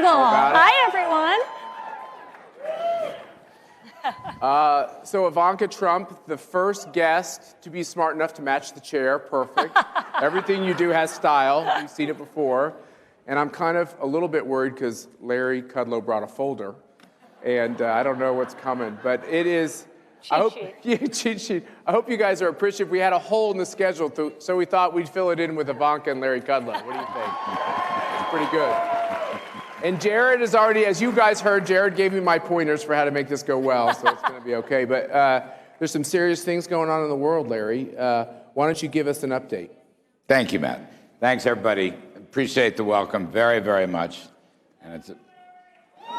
Hi, everyone. So Ivanka Trump, the first guest to be smart enough to match the chair, perfect. Everything you do has style. We've seen it before. And I'm kind of a little bit worried because Larry Kudlow brought a folder. And I don't know what's coming, but it is... cheat sheet. I hope you guys are appreciative. We had a hole in the schedule, so we thought we'd fill it in with Ivanka and Larry Kudlow. What do you think? It's pretty good. And Jared is already, as you guys heard, Jared gave me my pointers for how to make this go well, so it's going to be okay. But there's some serious things going on in the world, Larry. Why don't you give us an update? Thank you, Matt. Thanks, everybody. Appreciate the welcome very, very much. And it's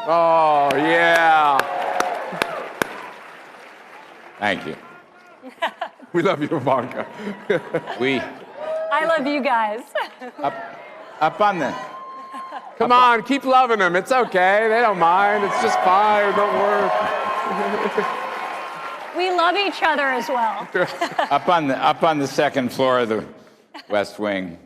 Oh, yeah. Thank you. We love you, Ivanka. I love you guys. Up on the... Come on, keep loving them. It's okay. They don't mind. It's just fine. Don't worry. We love each other as well. Up on the second floor of the West Wing,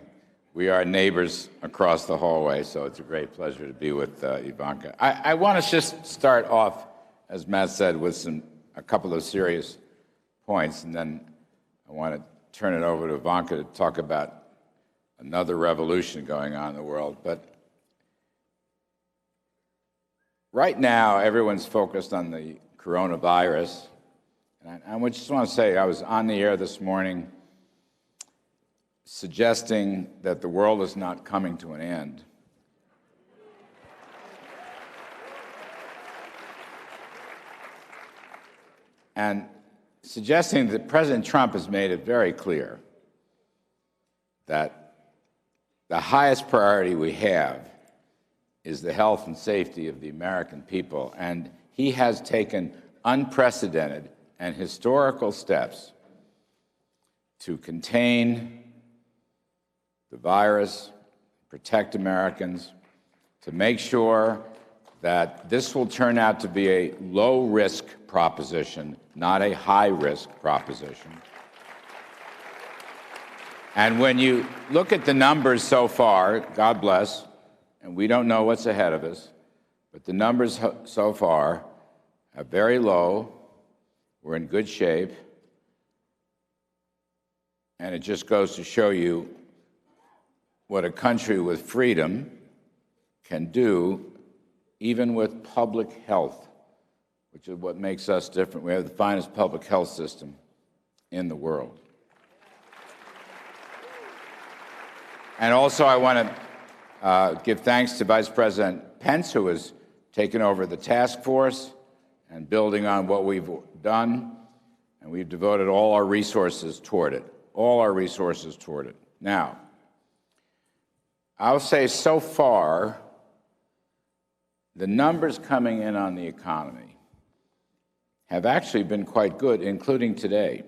we are neighbors across the hallway, so it's a great pleasure to be with Ivanka. I want to just start off, as Matt said, with a couple of serious points, and then I want to turn it over to Ivanka to talk about another revolution going on in the world. But right now, everyone's focused on the coronavirus. And I just want to say, I was on the air this morning suggesting that the world is not coming to an end. And suggesting that President Trump has made it very clear that the highest priority we have is the health and safety of the American people. And he has taken unprecedented and historical steps to contain the virus, protect Americans, to make sure that this will turn out to be a low-risk proposition, not a high-risk proposition. And when you look at the numbers so far, God bless, and we don't know what's ahead of us, but the numbers so far are very low. We're in good shape. And it just goes to show you what a country with freedom can do, even with public health, which is what makes us different. We have the finest public health system in the world. And also, I want to give thanks to Vice President Pence, who has taken over the task force and building on what we've done, and we've devoted all our resources toward it, Now, I'll say so far, the numbers coming in on the economy have actually been quite good, including today.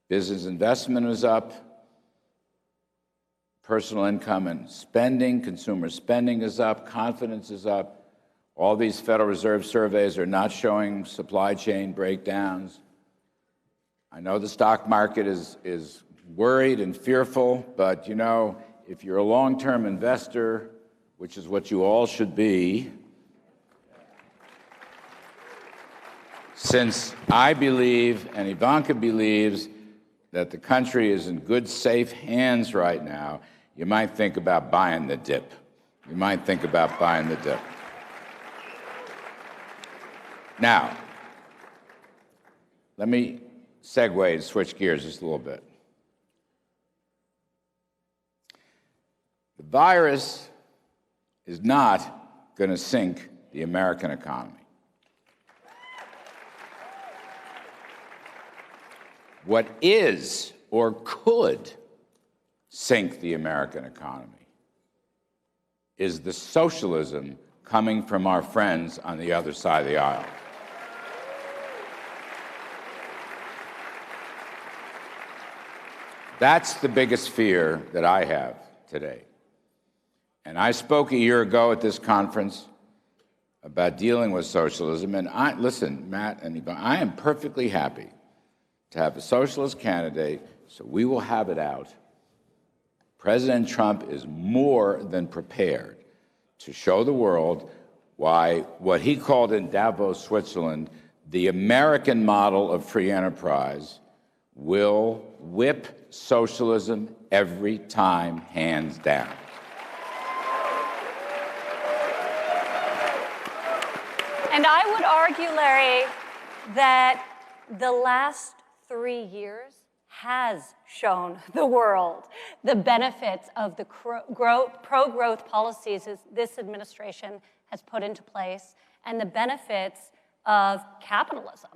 Business investment is up. Personal income and spending, consumer spending is up. Confidence is up. All these Federal Reserve surveys are not showing supply chain breakdowns. I know the stock market is worried and fearful, but, you know, if you're a long-term investor, which is what you all should be, since I believe and Ivanka believes that the country is in good, safe hands right now, you might think about buying the dip. Now, let me segue and switch gears just a little bit. The virus is not going to sink the American economy. What is or could sink the American economy is the socialism coming from our friends on the other side of the aisle. That's the biggest fear that I have today. And I spoke a year ago at this conference about dealing with socialism. And listen, Matt and Ivan, I am perfectly happy to have a socialist candidate, so we will have it out. President Trump is more than prepared to show the world why what he called in Davos, Switzerland, the American model of free enterprise will whip socialism every time, hands down. And I would argue, Larry, that the last 3 years has shown the world the benefits of the pro-growth policies this administration has put into place and the benefits of capitalism,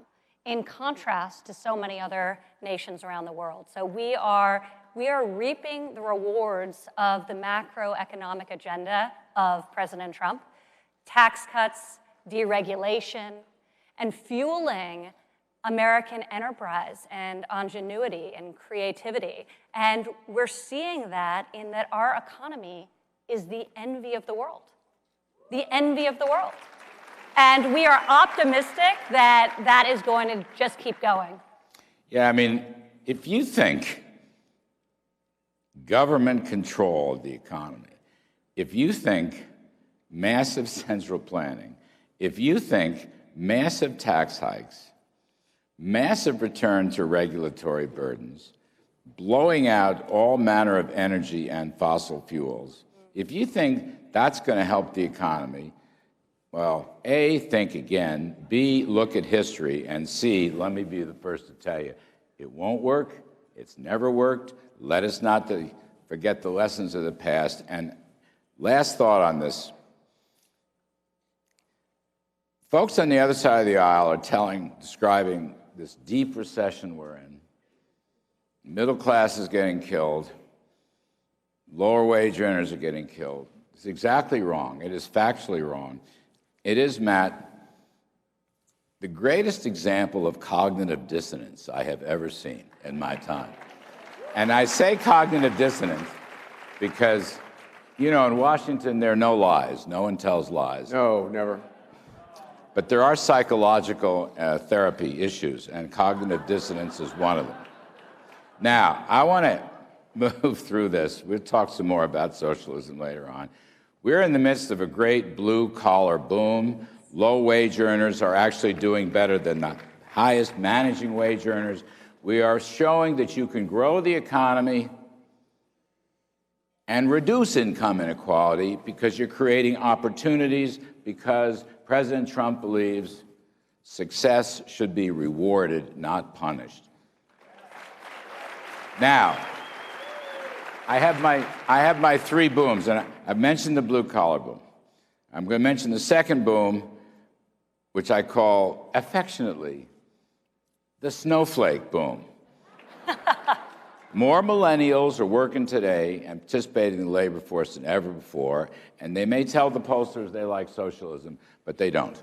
in contrast to so many other nations around the world. So we are reaping the rewards of the macroeconomic agenda of President Trump, tax cuts, deregulation, and fueling American enterprise and ingenuity and creativity. And we're seeing that in that our economy is the envy of the world. The envy of the world. And we are optimistic that that is going to just keep going. Yeah, I mean, if you think government control of the economy, if you think massive central planning, if you think massive tax hikes, massive return to regulatory burdens, blowing out all manner of energy and fossil fuels, if you think that's going to help the economy, well, A, think again, B, look at history, and C, let me be the first to tell you, it won't work, it's never worked, let us not forget the lessons of the past. And last thought on this, folks on the other side of the aisle are describing this deep recession we're in. Middle class is getting killed. Lower wage earners are getting killed. It's exactly wrong. It is factually wrong. It is, Matt, the greatest example of cognitive dissonance I have ever seen in my time. And I say cognitive dissonance because, you know, in Washington, there are no lies. No one tells lies. No, never. But there are psychological therapy issues, and cognitive dissonance is one of them. Now, I want to move through this. We'll talk some more about socialism later on. We're in the midst of a great blue-collar boom. Low-wage earners are actually doing better than the highest managing wage earners. We are showing that you can grow the economy and reduce income inequality because you're creating opportunities, because President Trump believes success should be rewarded, not punished. Now, I have my three booms, and I've mentioned the blue-collar boom. I'm going to mention the second boom, which I call affectionately the snowflake boom. More millennials are working today and participating in the labor force than ever before, and they may tell the pollsters they like socialism, but they don't.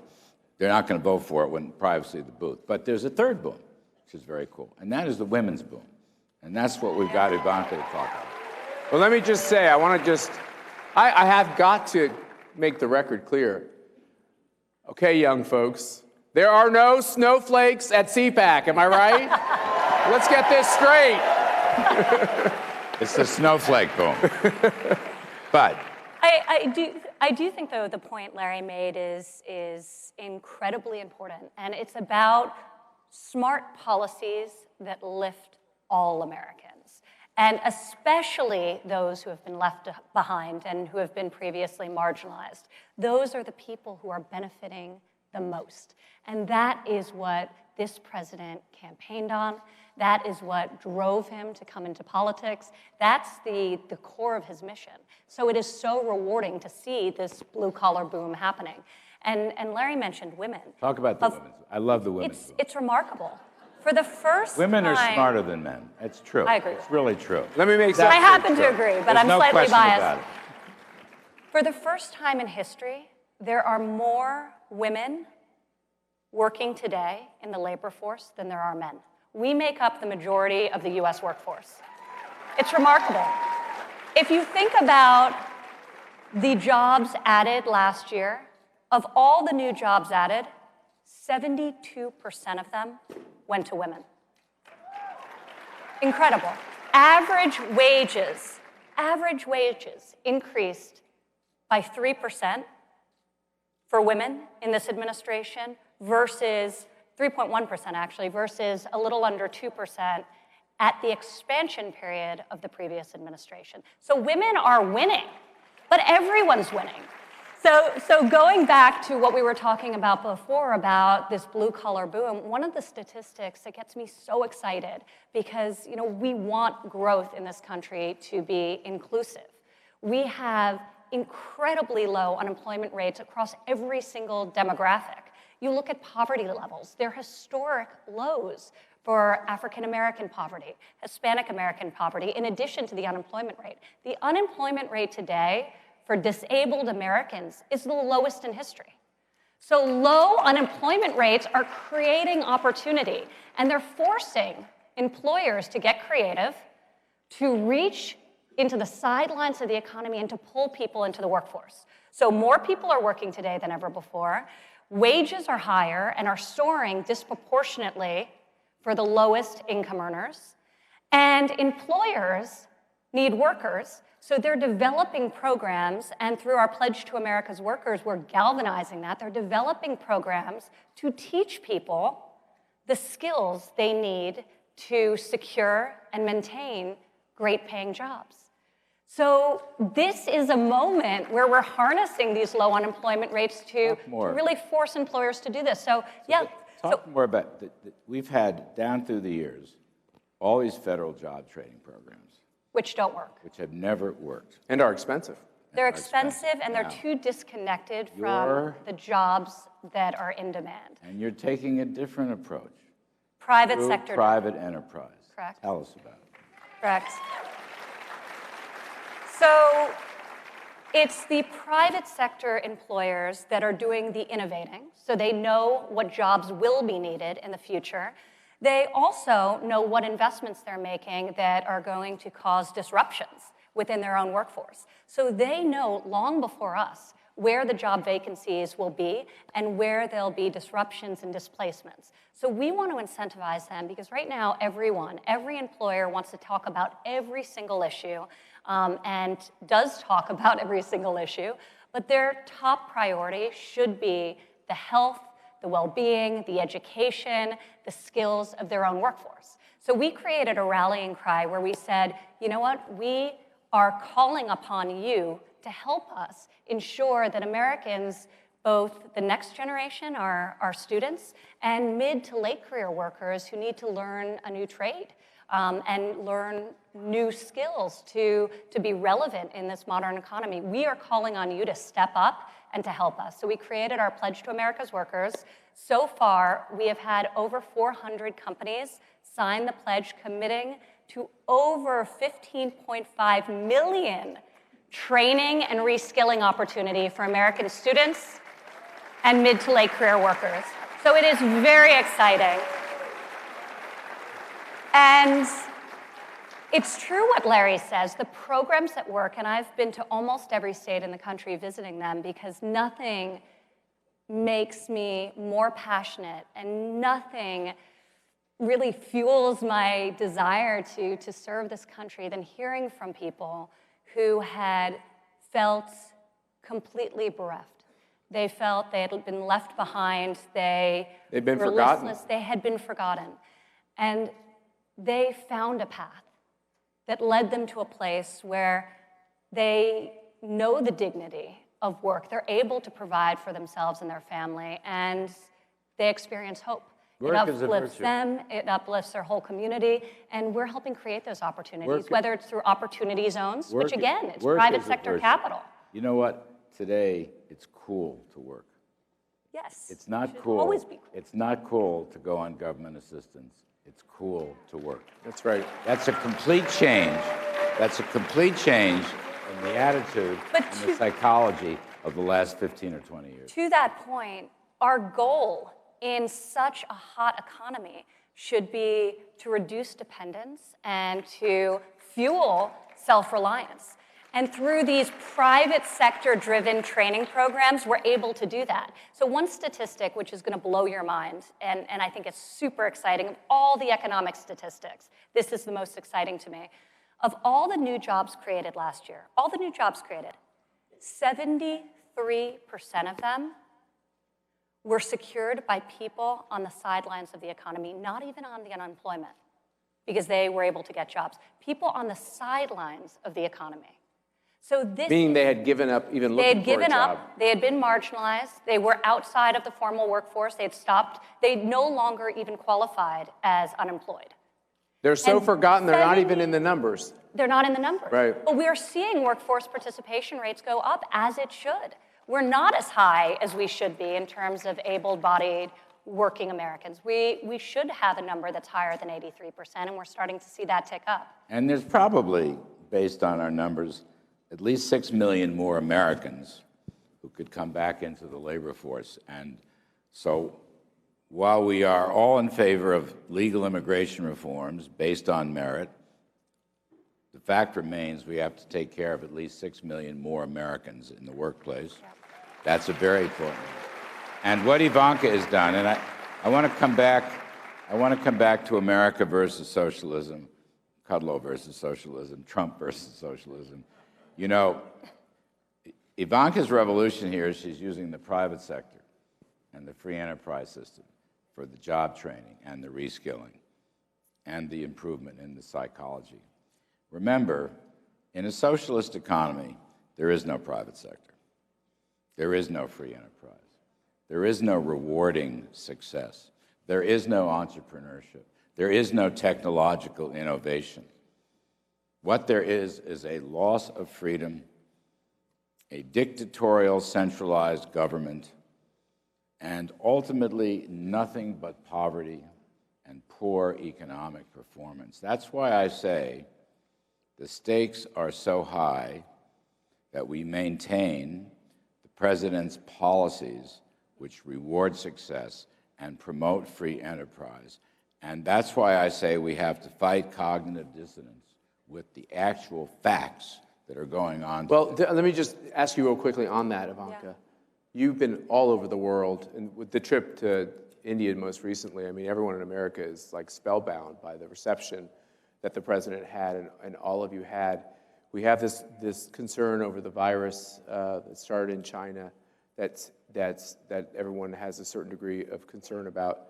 They're not going to vote for it when privacy of the booth. But there's a third boom, which is very cool, and that is the women's boom. And that's what we've got Ivanka to talk about. Well, let me just say, I have got to make the record clear. Okay, young folks, there are no snowflakes at CPAC, am I right? Let's get this straight. It's the snowflake boom. But I do think, though, the point Larry made is incredibly important, and it's about smart policies that lift all Americans, and especially those who have been left behind and who have been previously marginalized. Those are the people who are benefiting the most, and that is what this president campaigned on. That is what drove him to come into politics. That's the core of his mission. So it is so rewarding to see this blue-collar boom happening. And Larry mentioned women. Talk about the women's. I love the women's boom. It's remarkable. For the first Women time, are smarter than men. It's true. I agree. It's really true. Let me make I happen to agree, but There's I'm no slightly question biased. about it. For the first time in history, there are more women working today in the labor force than there are men. We make up the majority of the US workforce. It's remarkable. If you think about the jobs added last year, of all the new jobs added, 72% of them went to women. Incredible. Average wages increased by 3% for women in this administration versus 3.1% actually, versus a little under 2% at the expansion period of the previous administration. So women are winning, but everyone's winning. So going back to what we were talking about before about this blue-collar boom, one of the statistics that gets me so excited, because we want growth in this country to be inclusive. We have incredibly low unemployment rates across every single demographic. You look at poverty levels, they're historic lows for African American poverty, Hispanic American poverty, in addition to the unemployment rate. The unemployment rate today for disabled Americans is the lowest in history. So low unemployment rates are creating opportunity, and they're forcing employers to get creative, to reach into the sidelines of the economy and to pull people into the workforce. So more people are working today than ever before. Wages are higher and are soaring disproportionately for the lowest income earners. And employers need workers, so they're developing programs, and through our Pledge to America's Workers, we're galvanizing that. They're developing programs to teach people the skills they need to secure and maintain great paying jobs. So this is a moment where we're harnessing these low unemployment rates to really force employers to do this. Talk more about, we've had down through the years, all these federal job training programs. Which don't work. Which have never worked. And are expensive. They're expensive and they're too disconnected from the jobs that are in demand. And you're taking a different approach. Private sector. Private enterprise. Correct. Tell us about it. Correct. So it's the private sector employers that are doing the innovating, so they know what jobs will be needed in the future. They also know what investments they're making that are going to cause disruptions within their own workforce. So they know long before us where the job vacancies will be and where there'll be disruptions and displacements. So we want to incentivize them because right now every employer wants to talk about every single issue and does talk about every single issue, but their top priority should be the health, the well-being, the education, the skills of their own workforce. So we created a rallying cry where we said, you know what, we are calling upon you to help us ensure that Americans, both the next generation, our students, and mid to late career workers who need to learn a new trade and learn new skills to be relevant in this modern economy. We are calling on you to step up and to help us. So we created our Pledge to America's Workers. So far, we have had over 400 companies sign the pledge, committing to over 15.5 million training and reskilling opportunity for American students and mid to late career workers. So it is very exciting. And it's true what Larry says, the programs that work, and I've been to almost every state in the country visiting them because nothing makes me more passionate and nothing really fuels my desire to serve this country than hearing from people who had felt completely bereft. They felt they had been left behind, they'd been forgotten. Listless, they had been forgotten. And they found a path that led them to a place where they know the dignity of work. They're able to provide for themselves and their family, and they experience hope. It uplifts them, it uplifts their whole community, and we're helping create those opportunities, whether it's through opportunity zones, which again, it's private sector capital. You know what? Today, it's cool to work. Yes. It's not cool. Always be cool. It's not cool to go on government assistance. It's cool to work. That's right. That's a complete change. That's a complete change in the attitude and the psychology of the last 15 or 20 years. To that point, our goal in such a hot economy should be to reduce dependence and to fuel self-reliance. And through these private sector-driven training programs, we're able to do that. So one statistic, which is going to blow your mind, and I think it's super exciting, of all the economic statistics, this is the most exciting to me. Of all the new jobs created last year, all the new jobs created, 73% of them were secured by people on the sidelines of the economy, not even on the unemployment, because they were able to get jobs. People on the sidelines of the economy. So this Meaning they had given up even looking for a job. They had given up, they had been marginalized, they were outside of the formal workforce, they had stopped, they no longer even qualified as unemployed. They're so And forgotten, they're not even in the numbers. They're not in the numbers. Right. But we are seeing workforce participation rates go up, as it should. We're not as high as we should be in terms of able-bodied working Americans. We should have a number that's higher than 83%, and we're starting to see that tick up. And there's probably, based on our numbers, at least 6 million more Americans who could come back into the labor force. And so while we are all in favor of legal immigration reforms based on merit, the fact remains we have to take care of at least 6 million more Americans in the workplace. Yep. That's a very important one. And what Ivanka has done, and I want to come back to America versus socialism, Kudlow versus socialism, Trump versus socialism. You know, Ivanka's revolution here is she's using the private sector and the free enterprise system for the job training and the reskilling and the improvement in the psychology. Remember, in a socialist economy, there is no private sector. There is no free enterprise. There is no rewarding success. There is no entrepreneurship. There is no technological innovation. What there is a loss of freedom, a dictatorial, centralized government, and ultimately nothing but poverty and poor economic performance. That's why I say the stakes are so high that we maintain the president's policies which reward success and promote free enterprise. And that's why I say we have to fight cognitive dissonance with the actual facts that are going on. Well, let me just ask you real quickly on that, Ivanka. Yeah. You've been all over the world, and with the trip to India most recently, I mean, everyone in America is like spellbound by the reception that the president had and all of you had. We have this concern over the virus that started in China that everyone has a certain degree of concern about.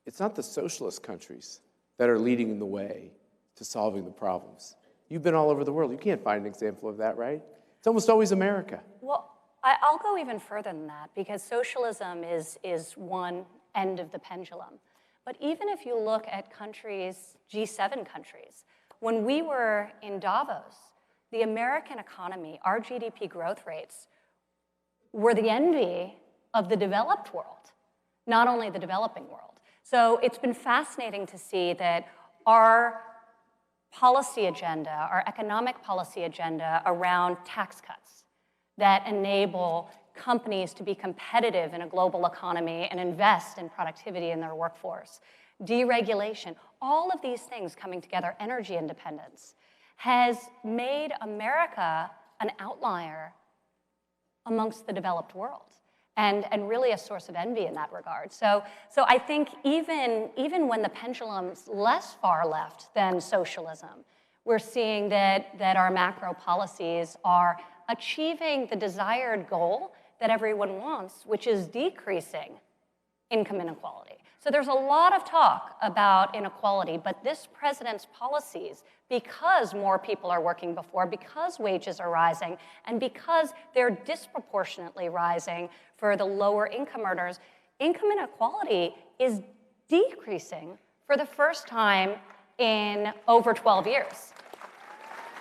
It's not the socialist countries that are leading the way to solving the problems. You've been all over the world. You can't find an example of that, right? It's almost always America. Well, I'll go even further than that, because socialism is one end of the pendulum. But even if you look at countries, G7 countries, when we were in Davos, the American economy, our GDP growth rates, were the envy of the developed world, not only the developing world. So it's been fascinating to see that our policy agenda, our economic policy agenda around tax cuts that enable companies to be competitive in a global economy and invest in productivity in their workforce, deregulation, all of these things coming together, energy independence, has made America an outlier amongst the developed world, and really a source of envy in that regard. So I think even when the pendulum's less far left than socialism, we're seeing that our macro policies are achieving the desired goal that everyone wants, which is decreasing income inequality. So there's a lot of talk about inequality, but this president's policies, because more people are working before, because wages are rising, and because they're disproportionately rising for the lower income earners, income inequality is decreasing for the first time in over 12 years.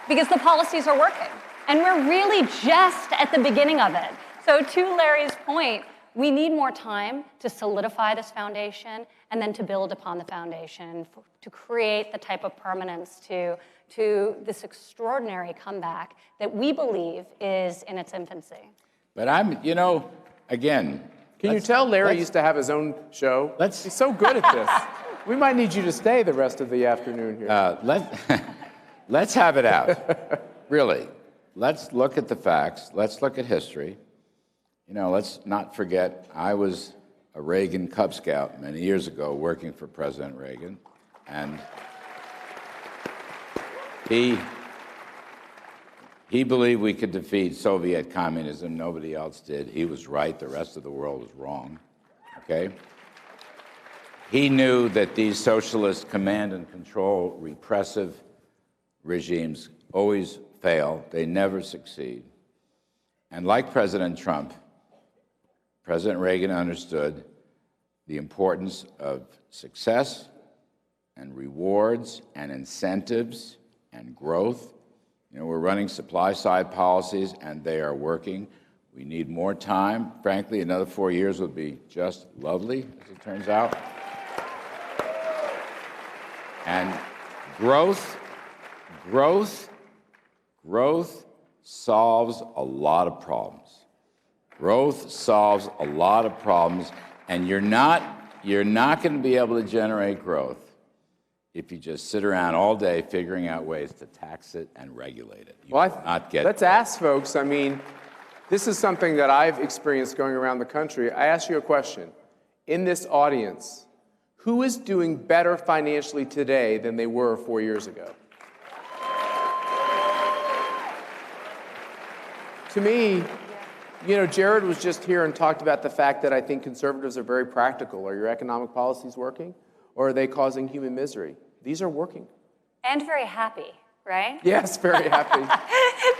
Because the policies are working. And we're really just at the beginning of it. So to Larry's point, we need more time to solidify this foundation and then to build upon the foundation to create the type of permanence to this extraordinary comeback that we believe is in its infancy. But again... Can you tell Larry used to have his own show? He's so good at this. We might need you to stay the rest of the afternoon here. Let's have it out. Really. Let's look at the facts. Let's look at history. Let's not forget, I was a Reagan Cub Scout many years ago working for President Reagan, and He believed we could defeat Soviet communism. Nobody else did. He was right. The rest of the world was wrong. Okay? He knew that these socialist command and control repressive regimes always fail. They never succeed. And like President Trump, President Reagan understood the importance of success and rewards and incentives and growth. You know, we're running supply-side policies, and they are working. We need more time. Frankly, another 4 years would be just lovely, as it turns out. And growth solves a lot of problems. Growth solves a lot of problems, and you're not going to be able to generate growth if you just sit around all day figuring out ways to tax it and regulate it. You will not get let's ask folks. I mean, this is something that I've experienced going around the country. I ask you a question. In this audience, who is doing better financially today than they were 4 years ago? To me, you know, Jared was just here and talked about the fact that I think conservatives are very practical. Are your economic policies working, or are they causing human misery? These are working. And very happy, right? Yes, very happy.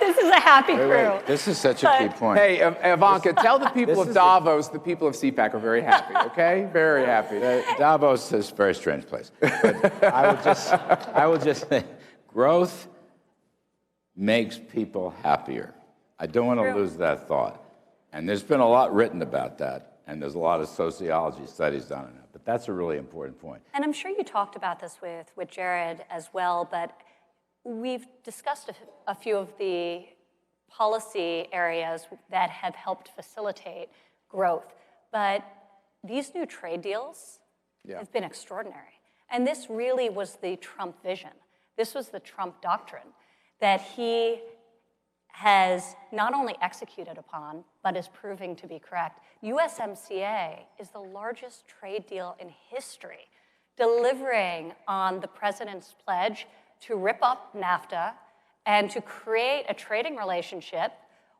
This is a happy crew. Wait. This is such a key point. Hey, Ivanka, tell the people of Davos the people of CPAC are very happy, okay? Very happy. Davos is a very strange place. But I will just say, growth makes people happier. I don't want to lose that thought. And there's been a lot written about that, and there's a lot of sociology studies done on it. But that's a really important point. And I'm sure you talked about this with Jared as well, but we've discussed a few of the policy areas that have helped facilitate growth. But these new trade deals have been extraordinary. And this really was the Trump vision. This was the Trump doctrine that he has not only executed upon, but is proving to be correct. USMCA is the largest trade deal in history, delivering on the president's pledge to rip up NAFTA and to create a trading relationship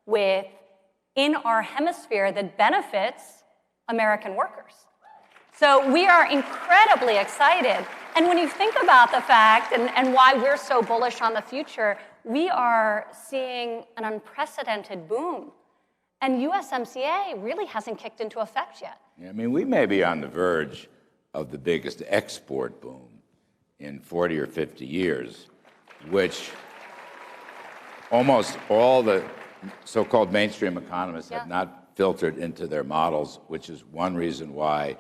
in our hemisphere that benefits American workers. So we are incredibly excited. And when you think about the fact and why we're so bullish on the future, we are seeing an unprecedented boom. And USMCA really hasn't kicked into effect yet. Yeah, I mean, we may be on the verge of the biggest export boom in 40 or 50 years, which almost all the so-called mainstream economists have not filtered into their models, which is one reason why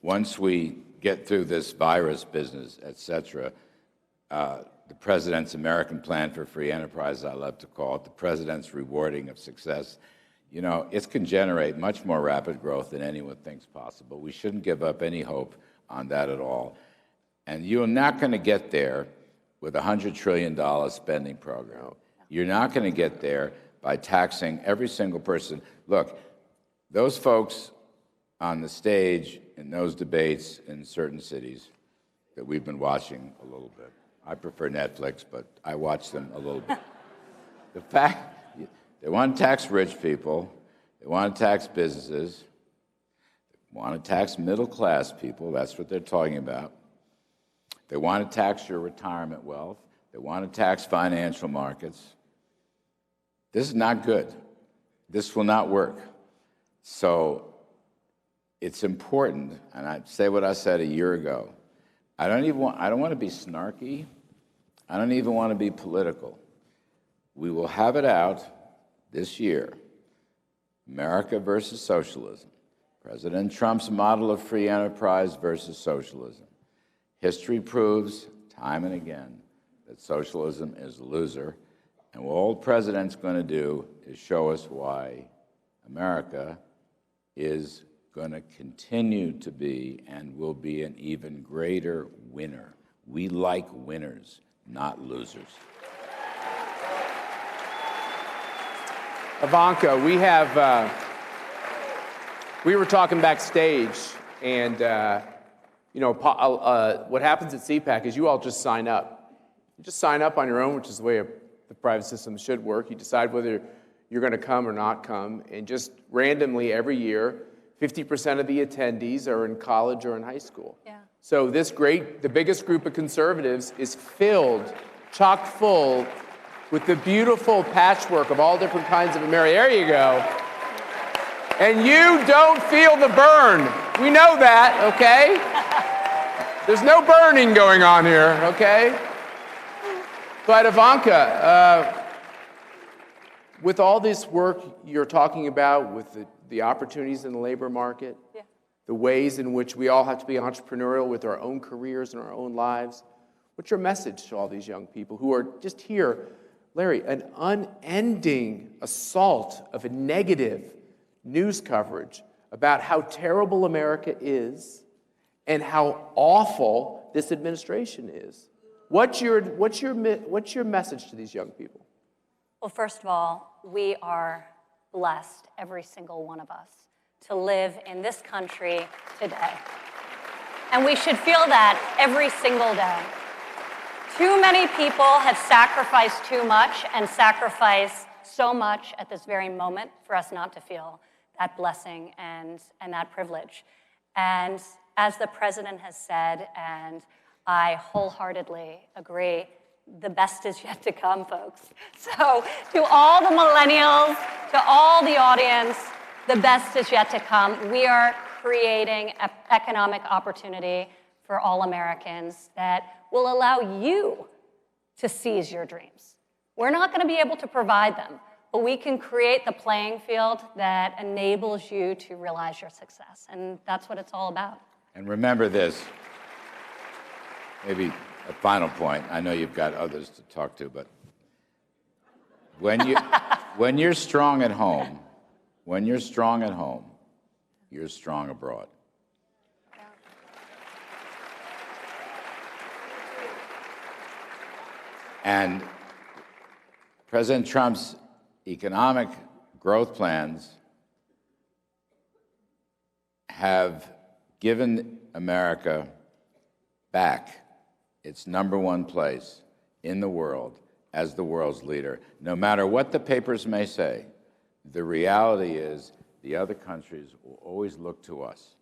once we get through this virus business, et cetera, the president's American plan for free enterprise, I love to call it, the president's rewarding of success, you know, it can generate much more rapid growth than anyone thinks possible. We shouldn't give up any hope on that at all. And you're not going to get there with a $100 trillion spending program. You're not going to get there by taxing every single person. Look, those folks on the stage in those debates in certain cities that we've been watching a little bit. I prefer Netflix, but I watch them a little bit. The fact, they want to tax rich people, they want to tax businesses, they want to tax middle-class people, that's what they're talking about. They want to tax your retirement wealth, they want to tax financial markets. This is not good. This will not work. So it's important, and I say what I said a year ago. I don't want to be snarky. I don't even want to be political. We will have it out this year. America versus socialism. President Trump's model of free enterprise versus socialism. History proves time and again that socialism is a loser. And what all the president's going to do is show us why America is going to continue to be and will be an even greater winner. We like winners, not losers. Ivanka, we were talking backstage, and what happens at CPAC is you all just sign up. You just sign up on your own, which is the the private system should work. You decide whether you're going to come or not come, and just randomly every year, 50% of the attendees are in college or in high school. Yeah. So the biggest group of conservatives is filled, chock full, with the beautiful patchwork of all different kinds of America. There you go. And you don't feel the burn. We know that, okay? There's no burning going on here, okay? But Ivanka, with all this work you're talking about, with the opportunities in the labor market, the ways in which we all have to be entrepreneurial with our own careers and our own lives, what's your message to all these young people who are just here, Larry, an unending assault of a negative news coverage about how terrible America is and how awful this administration is? What's your message to these young people? Well, first of all, we are blessed, every single one of us, to live in this country today. And we should feel that every single day. Too many people have sacrificed too much and sacrificed so much at this very moment for us not to feel that blessing and that privilege. And as the president has said, and I wholeheartedly agree, the best is yet to come, folks. So to all the millennials, to all the audience, the best is yet to come. We are creating economic opportunity for all Americans that will allow you to seize your dreams. We're not going to be able to provide them, but we can create the playing field that enables you to realize your success. And that's what it's all about. And remember this, maybe a final point. I know you've got others to talk to, but when you're strong at home, you're strong abroad. And President Trump's economic growth plans have given America back its #1 place in the world as the world's leader. No matter what the papers may say, the reality is the other countries will always look to us.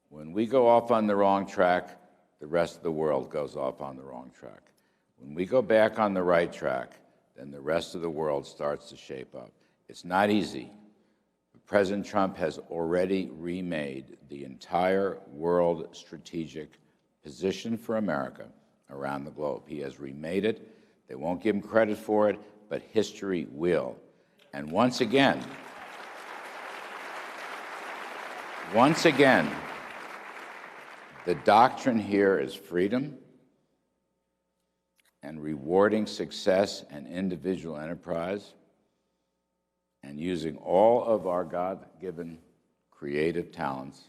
When we go off on the wrong track, the rest of the world goes off on the wrong track. When we go back on the right track, then the rest of the world starts to shape up. It's not easy. President Trump has already remade the entire world strategic position for America around the globe. He has remade it. They won't give him credit for it, but history will. And once again, the doctrine here is freedom and rewarding success and individual enterprise and using all of our God-given creative talents.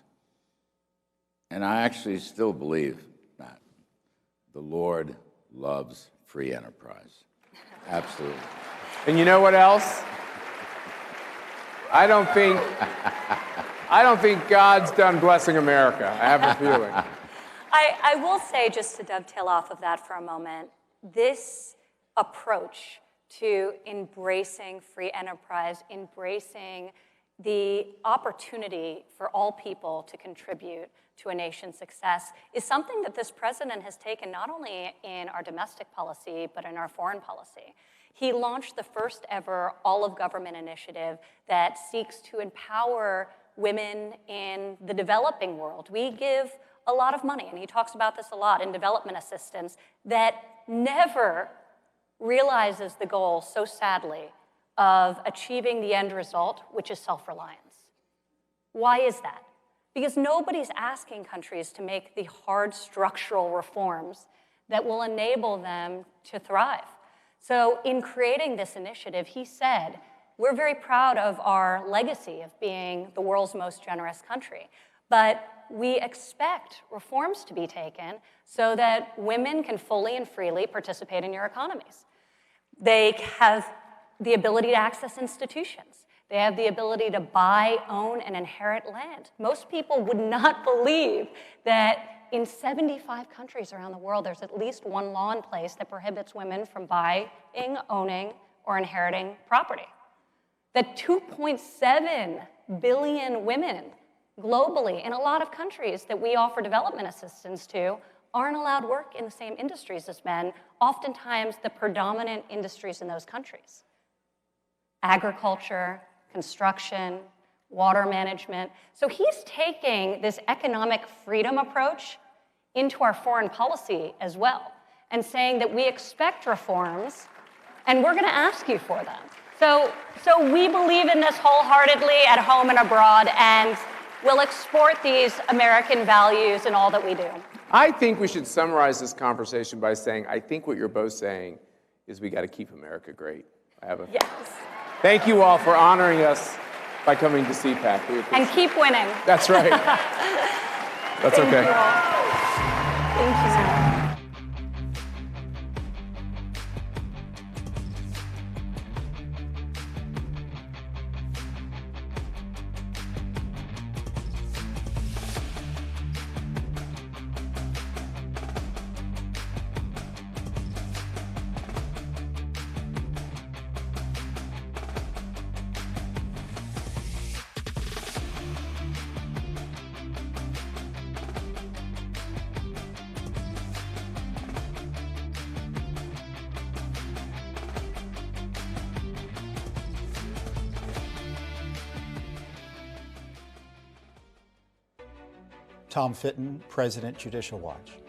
And I actually still believe that the Lord loves free enterprise. Absolutely. And you know what else? I don't think God's done blessing America. I have a feeling. I will say, just to dovetail off of that for a moment, this approach to embracing free enterprise, embracing the opportunity for all people to contribute to a nation's success is something that this president has taken not only in our domestic policy, but in our foreign policy. He launched the first ever all-of-government initiative that seeks to empower women in the developing world. We give a lot of money, and he talks about this a lot, in development assistance that never realizes the goal, so sadly, of achieving the end result, which is self-reliance. Why is that? Because nobody's asking countries to make the hard structural reforms that will enable them to thrive. So in creating this initiative, he said, we're very proud of our legacy of being the world's most generous country, but we expect reforms to be taken so that women can fully and freely participate in your economies. They have the ability to access institutions. They have the ability to buy, own, and inherit land. Most people would not believe that in 75 countries around the world, there's at least one law in place that prohibits women from buying, owning, or inheriting property. That 2.7 billion women globally in a lot of countries that we offer development assistance to aren't allowed work in the same industries as men, oftentimes the predominant industries in those countries. Agriculture, construction, water management. So he's taking this economic freedom approach into our foreign policy as well, and saying that we expect reforms, and we're going to ask you for them. So we believe in this wholeheartedly at home and abroad, and we'll export these American values in all that we do. I think we should summarize this conversation by saying, I think what you're both saying is we got to keep America great. Yes. Thank you all for honoring us by coming to CPAC. And keep winning. That's right. That's Thank okay. You all. Thank you. Tom Fitton, President, Judicial Watch.